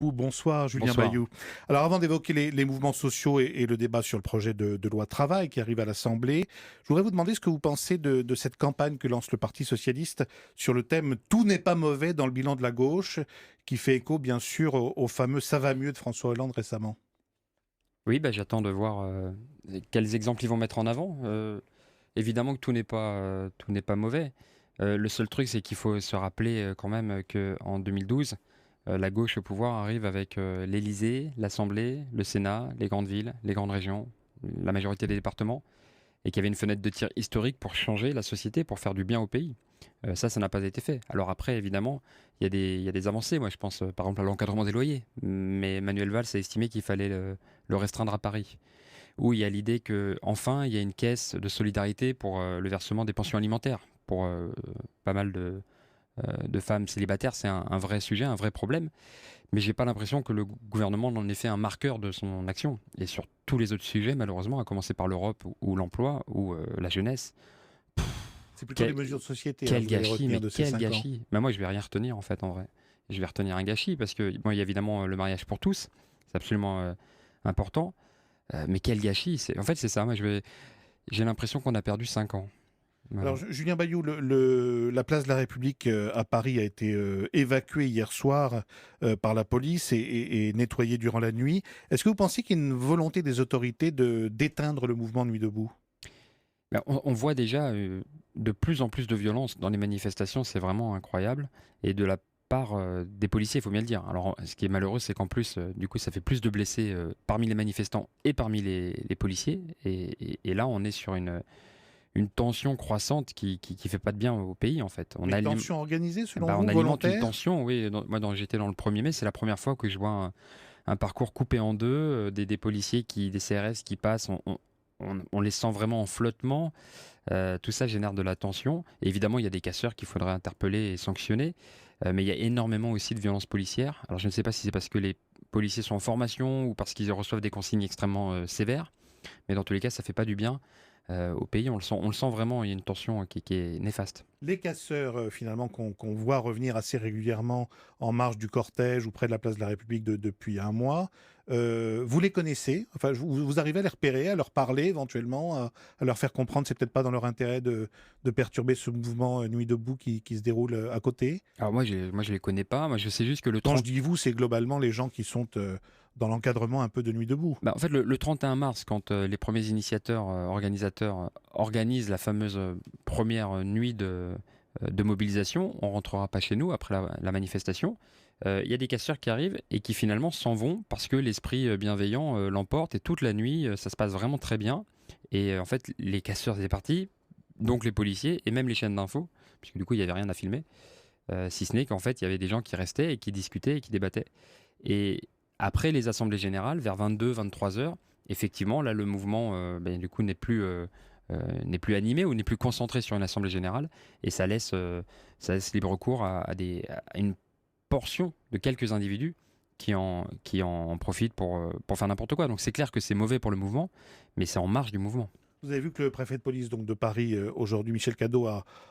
Bonsoir Julien Bonsoir. Bayou. Alors avant d'évoquer les mouvements sociaux et le débat sur le projet de loi travail qui arrive à l'Assemblée, je voudrais vous demander ce que vous pensez de cette campagne que lance le Parti socialiste sur le thème «Tout n'est pas mauvais» dans le bilan de la gauche, qui fait écho bien sûr au fameux «ça va mieux» de François Hollande récemment. Oui, j'attends de voir, quels exemples ils vont mettre en avant. Évidemment que tout n'est pas mauvais. Le seul truc, c'est qu'il faut se rappeler, quand même, qu'en 2012, la gauche au pouvoir arrive avec, l'Élysée, l'Assemblée, le Sénat, les grandes villes, les grandes régions, la majorité des départements et qu'il y avait une fenêtre de tir historique pour changer la société, pour faire du bien au pays. Ça n'a pas été fait. Alors après, évidemment, il y a des avancées. Moi, je pense, par exemple, à l'encadrement des loyers. Mais Manuel Valls a estimé qu'il fallait le restreindre à Paris. Où il y a l'idée qu'enfin, il y a une caisse de solidarité pour le versement des pensions alimentaires. Pour pas mal de femmes célibataires, c'est un vrai sujet, un vrai problème. Mais j'ai pas l'impression que le gouvernement en ait fait un marqueur de son action. Et sur tous les autres sujets, malheureusement, à commencer par l'Europe ou l'emploi ou la jeunesse, C'est plutôt des quel, mesures de société hein, quel que vous allez gâchis, retenir mais de ces quel 5 ans. gâchis. Moi, je vais rien retenir en fait, en vrai. Je vais retenir un gâchis parce que, bon, il y a évidemment le mariage pour tous, c'est absolument important. Mais quel gâchis. En fait, c'est ça. J'ai l'impression qu'on a perdu 5 ans. Alors, Voilà. Julien Bayou, la place de la République à Paris a été évacuée hier soir par la police et nettoyée durant la nuit. Est-ce que vous pensez qu'il y a une volonté des autorités d'éteindre le mouvement Nuit debout? On voit déjà de plus en plus de violence dans les manifestations, c'est vraiment incroyable. Et de la part des policiers, il faut bien le dire. Alors, ce qui est malheureux, c'est qu'en plus, du coup, ça fait plus de blessés parmi les manifestants et parmi les policiers. Et là, on est sur une tension croissante qui fait pas de bien au pays, en fait. Une tension organisée selon On vous, alimente une volontaire? tension, oui. J'étais dans le 1er mai, c'est la première fois que je vois un parcours coupé en deux, des policiers, des CRS qui passent. On les sent vraiment en flottement. Tout ça génère de la tension. Et évidemment, il y a des casseurs qu'il faudrait interpeller et sanctionner. Mais il y a énormément aussi de violences policières. Alors, je ne sais pas si c'est parce que les policiers sont en formation ou parce qu'ils reçoivent des consignes extrêmement sévères. Mais dans tous les cas, ça fait pas du bien au pays. On le sent vraiment. Il y a une tension qui est néfaste. Les casseurs, finalement, qu'on voit revenir assez régulièrement en marge du cortège ou près de la place de la République depuis un mois, vous les connaissez? Enfin, vous arrivez à les repérer, à leur parler éventuellement, à leur faire comprendre que c'est peut-être pas dans leur intérêt de perturber ce mouvement Nuit debout qui se déroule à côté? Alors moi, je les connais pas. Moi, je sais juste que le Quand je 30. dis vous, c'est globalement les gens qui sont dans l'encadrement un peu de Nuit debout. En fait, le 31 mars, quand les premiers initiateurs, organisateurs organisent la fameuse première nuit de mobilisation, on rentrera pas chez nous après la manifestation. Il y a des casseurs qui arrivent et qui finalement s'en vont parce que l'esprit bienveillant l'emporte et toute la nuit, ça se passe vraiment très bien. Et en fait, les casseurs étaient partis, donc les policiers et même les chaînes d'infos, puisque du coup, il n'y avait rien à filmer, si ce n'est qu'en fait, il y avait des gens qui restaient et qui discutaient et qui débattaient. Et après les assemblées générales, vers 22-23 heures, effectivement, là, le mouvement, du coup, n'est plus animé ou n'est plus concentré sur une assemblée générale, et ça laisse libre cours à une portion de quelques individus qui en profitent pour faire n'importe quoi. Donc c'est clair que c'est mauvais pour le mouvement, mais c'est en marge du mouvement. Vous avez vu que le préfet de police donc, de Paris, aujourd'hui, Michel Cadot,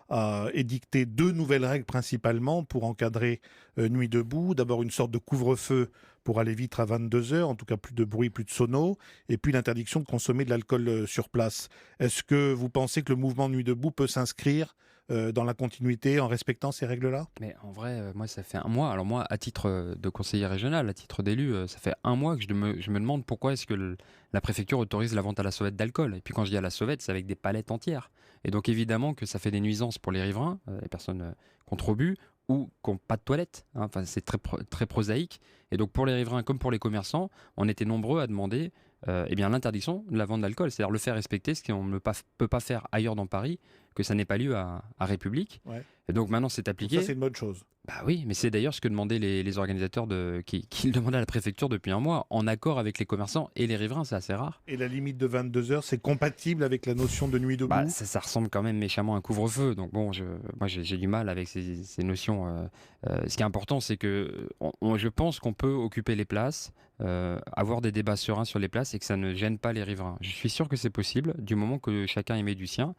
a édicté 2 nouvelles règles principalement pour encadrer Nuit debout. D'abord, une sorte de couvre-feu pour aller vite à 22 heures, en tout cas plus de bruit, plus de sono, et puis l'interdiction de consommer de l'alcool sur place. Est-ce que vous pensez que le mouvement Nuit debout peut s'inscrire dans la continuité en respectant ces règles-là? Mais en vrai, moi, ça fait un mois. Alors moi, à titre de conseiller régional, à titre d'élu, ça fait un mois que je me demande pourquoi est-ce que la préfecture autorise la vente à la sauvette d'alcool. Et puis quand je dis à la sauvette, c'est avec des palettes entières. Et donc évidemment que ça fait des nuisances pour les riverains, les personnes qui ont trop bu ou qui n'ont pas de toilette. Hein. Enfin, c'est très prosaïque. Et donc pour les riverains comme pour les commerçants, on était nombreux à demander l'interdiction de la vente d'alcool, c'est-à-dire le faire respecter, ce qu'on ne peut pas faire ailleurs dans Paris, que ça n'ait pas lieu à République. Ouais. Et donc maintenant c'est Donc ça, appliqué. c'est une bonne chose. Bah oui, mais c'est d'ailleurs ce que demandaient les organisateurs qui le demandaient à la préfecture depuis un mois, en accord avec les commerçants et les riverains, c'est assez rare. Et la limite de 22 heures, c'est compatible avec la notion de Nuit debout? Ça ressemble quand même méchamment à un couvre-feu, donc bon, moi j'ai du mal avec ces notions. Ce qui est important, c'est que je pense qu'on peut occuper les places, avoir des débats sereins sur les places et que ça ne gêne pas les riverains. Je suis sûr que c'est possible, du moment que chacun y met du sien.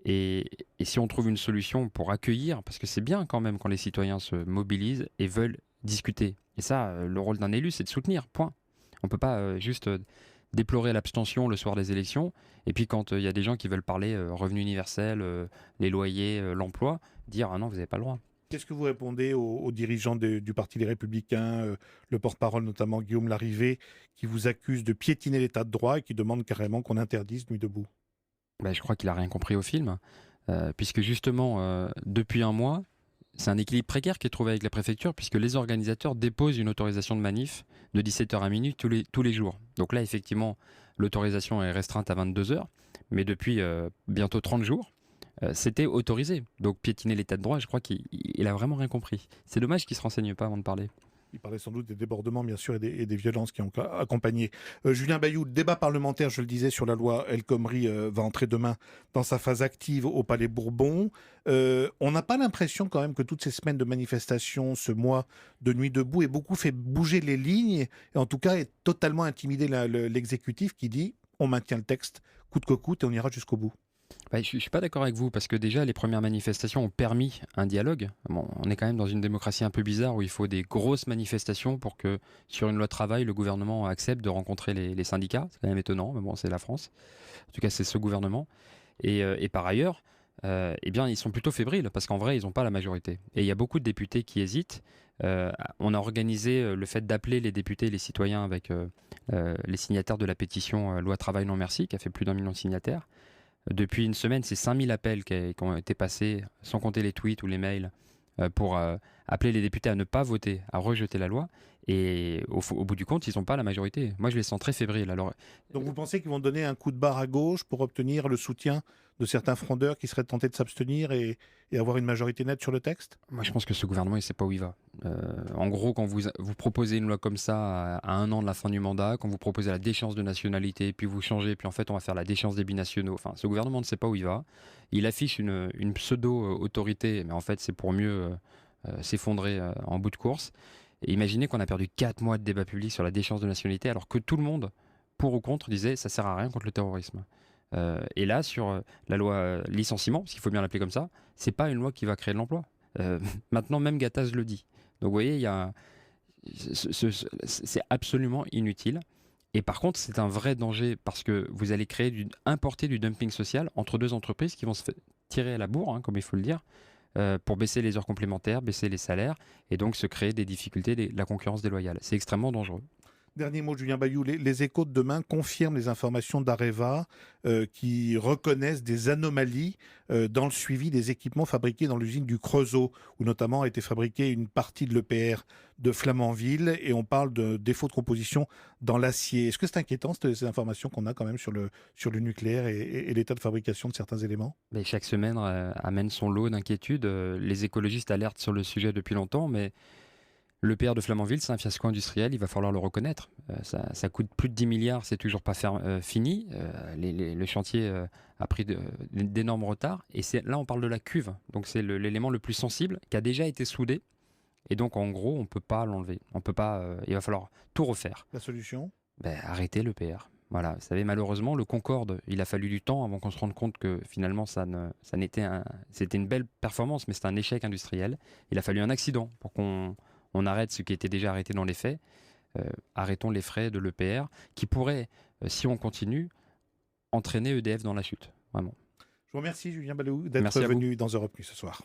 Et si on trouve une solution pour accueillir, parce que c'est bien quand même quand les citoyens se mobilisent et veulent discuter Et ça, le rôle d'un élu, c'est de soutenir, point. On ne peut pas juste déplorer l'abstention le soir des élections, et puis quand il y a des gens qui veulent parler revenu universel, les loyers, l'emploi, dire ah non, vous n'avez pas le droit. Qu'est-ce que vous répondez aux dirigeants du Parti Les Républicains, le porte-parole notamment Guillaume Larrivé, qui vous accuse de piétiner l'état de droit et qui demande carrément qu'on interdise Nuit debout? Ben, je crois qu'il a rien compris au film, puisque justement, depuis un mois, c'est un équilibre précaire qui est trouvé avec la préfecture, puisque les organisateurs déposent une autorisation de manif de 17h à minuit tous les jours. Donc là, effectivement, l'autorisation est restreinte à 22h, mais depuis bientôt 30 jours, c'était autorisé. Donc piétiner l'état de droit, je crois qu'il a vraiment rien compris. C'est dommage qu'il ne se renseigne pas avant de parler. Il parlait sans doute des débordements, bien sûr, et des violences qui ont accompagné. Julien Bayou, le débat parlementaire, je le disais, sur la loi El Khomri va entrer demain dans sa phase active au Palais Bourbon. On n'a pas l'impression quand même que toutes ces semaines de manifestations, ce mois de Nuit debout, ait beaucoup fait bouger les lignes, et en tout cas est totalement intimidé l'exécutif qui dit on maintient le texte coûte que coûte et on ira jusqu'au bout. Bah, je ne suis pas d'accord avec vous, parce que déjà, les premières manifestations ont permis un dialogue. Bon, on est quand même dans une démocratie un peu bizarre où il faut des grosses manifestations pour que, sur une loi de travail, le gouvernement accepte de rencontrer les syndicats. C'est quand même étonnant, mais bon, c'est la France. En tout cas, c'est ce gouvernement. Et par ailleurs, eh bien, ils sont plutôt fébriles, parce qu'en vrai, ils n'ont pas la majorité. Et il y a beaucoup de députés qui hésitent. On a organisé le fait d'appeler les députés et les citoyens avec les signataires de la pétition Loi Travail non merci, qui a fait plus d'1 million de signataires. Depuis une semaine, c'est 5000 appels qui ont été passés, sans compter les tweets ou les mails, pour appeler les députés à ne pas voter, à rejeter la loi. Et au bout du compte, ils n'ont pas la majorité. Moi, je les sens très fébriles. Alors, Donc vous pensez qu'ils vont donner un coup de barre à gauche pour obtenir le soutien de certains frondeurs qui seraient tentés de s'abstenir et avoir une majorité nette sur le texte? moi, je pense que ce gouvernement, il ne sait pas où il va. En gros, quand vous proposez une loi comme ça à 1 an de la fin du mandat, quand vous proposez la déchéance de nationalité, puis vous changez, puis en fait, on va faire la déchéance des binationaux. Enfin, ce gouvernement ne sait pas où il va. Il affiche une pseudo-autorité, mais en fait, c'est pour mieux s'effondrer en bout de course. Et imaginez qu'on a perdu 4 mois de débat public sur la déchéance de nationalité, alors que tout le monde, pour ou contre, disait ça sert à rien contre le terrorisme. Et là, sur la loi licenciement, parce qu'il faut bien l'appeler comme ça, c'est pas une loi qui va créer de l'emploi. Maintenant, même Gattaz le dit. Donc, vous voyez, c'est absolument inutile. Et par contre, c'est un vrai danger parce que vous allez importer du dumping social entre deux entreprises qui vont tirer à la bourre, hein, comme il faut le dire, pour baisser les heures complémentaires, baisser les salaires et donc se créer des difficultés, la concurrence déloyale. C'est extrêmement dangereux. Dernier mot, Julien Bayou. Les échos de demain confirment les informations d'Areva qui reconnaissent des anomalies dans le suivi des équipements fabriqués dans l'usine du Creusot, où notamment a été fabriquée une partie de l'EPR de Flamanville, et on parle de défauts de composition dans l'acier. Est-ce que c'est inquiétant, ces informations qu'on a quand même sur le nucléaire et l'état de fabrication de certains éléments? Mais chaque semaine amène son lot d'inquiétudes. Les écologistes alertent sur le sujet depuis longtemps, mais l'EPR de Flamanville, c'est un fiasco industriel, il va falloir le reconnaître. Ça coûte plus de 10 milliards, c'est toujours pas fini. Le chantier a pris d'énormes retards. Et là, on parle de la cuve. Donc, c'est l'élément le plus sensible qui a déjà été soudé. Et donc, en gros, on ne peut pas l'enlever. On peut pas, il va falloir tout refaire. La solution? Arrêter l'EPR. Voilà, vous savez, malheureusement, le Concorde, il a fallu du temps avant qu'on se rende compte que finalement, c'était une belle performance, mais c'était un échec industriel. Il a fallu un accident pour qu'on arrête ce qui était déjà arrêté dans les faits. Arrêtons les frais de l'EPR qui pourraient, si on continue, entraîner EDF dans la chute. Vraiment. Je vous remercie, Julien Bayou, d'être venu dans Europe Nuit ce soir.